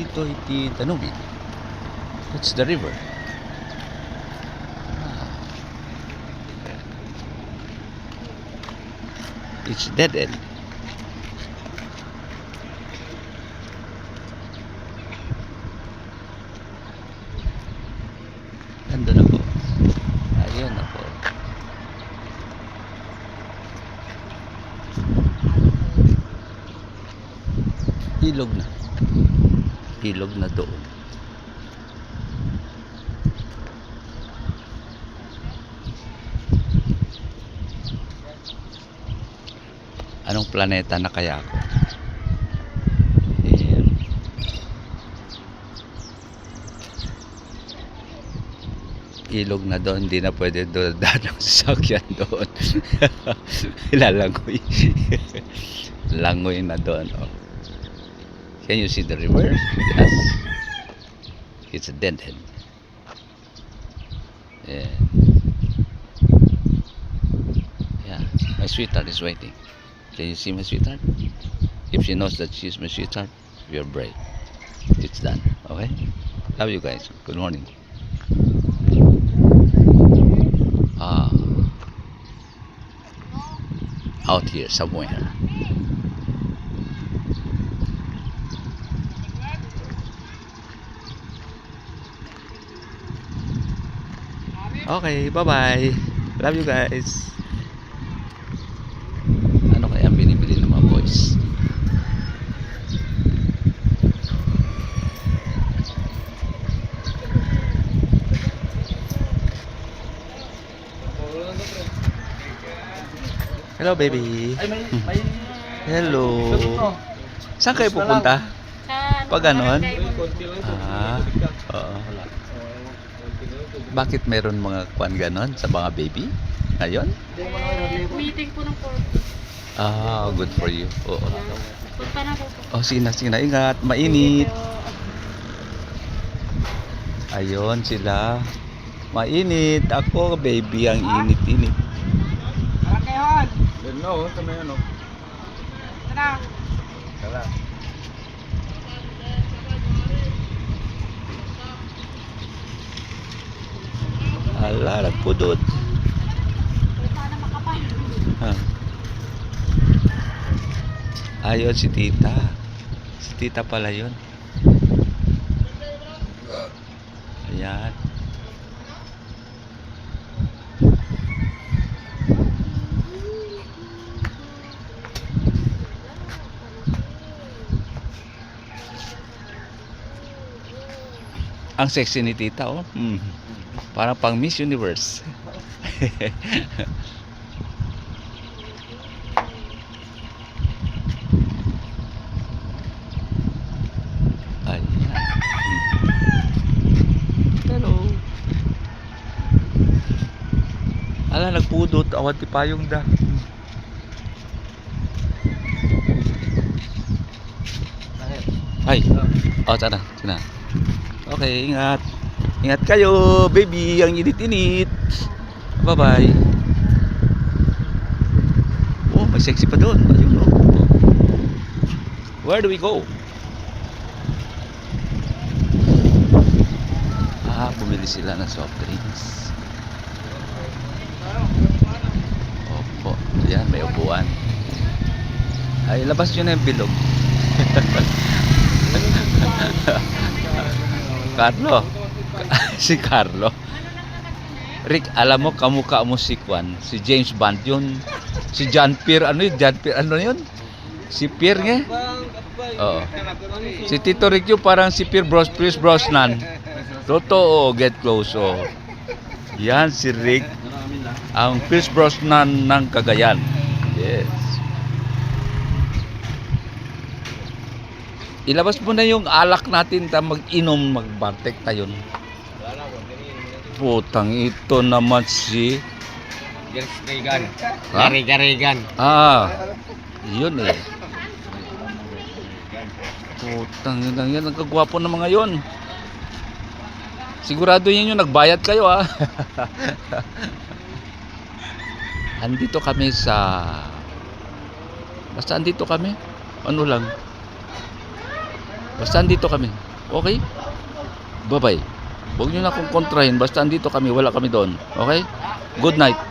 ito ay Danube. It's the river. It's dead end. Nandun ako. Ayun ako. Ilog na. Ilog na doon. Anong planeta na kaya ako? Ayan. Ilog na doon, hindi na pwede doon ang sasakyan doon. Lalangoy. Langoy na doon. Oh. Can you see the river? Yes. It's a dead end. Yeah. Yeah. My sweetheart is waiting. Can you see my sweetheart? If she knows that she's my sweetheart, we are brave. It's done. Okay? Love you guys. Good morning. Out here somewhere. Okay, bye-bye. Love you guys. Ano kaya ang binibili ng mga boys? Hello, baby. Hello. Saan kayo pupunta? Pag ganon? Oo. Bakit meron mga kwan ganon sa mga baby? Ngayon? Meeting po ng 40. Good for you. Oo. Punta na po po. Sige na. Ingat. Mainit. Ayun sila. Mainit. Ako, baby, ang init-init. Karakehan! No, tama yun, no? Tara! Tara. Ala, nagpudot. Sana makapal. Ayun, si tita. Si tita pala yun. Ayan. Ang sexy ni tita, oh. Parang pang Miss Universe. Ayan. Hello. Ala, nagpudot. Awat ti payong da. Ay. Sana. Okay, ingat. Ingat kayo, baby. Ang init-init. Bye-bye. Oh, may sexy pa doon. Ayun, oh. Where do we go? Bumili sila ng soft drinks. Opo. Ayan, may upuan. Ay, labas nyo na yung bilog. Carlo. Si Carlo. Rick, alam mo, kamukha mo si Kwan. Si James Bond yun. Si John Pierre, ano yun? John Pierre, ano yun? Si Pierre nga? Oo. Si Tito Rick yun, parang si Pierce Brosnan. Totoo, get close. Oh. Yan si Rick. Ang Pierce Brosnan ng Cagayan. Yes. Ilabas mo na yung alak natin ta mag-inom, magbartek tayo. Putang ito naman si Regan. Ha? Regan. Yun eh. Putang ina yan, nagkagwapo ng mga yon. Sigurado yun yung nagbayad kayo, ha. Andito kami sa basta andito kami. Ano lang. Basta andito kami. Okay? Bye-bye. Huwag nyo na akong kontrahin. Basta andito kami, wala kami doon. Okay? Good night.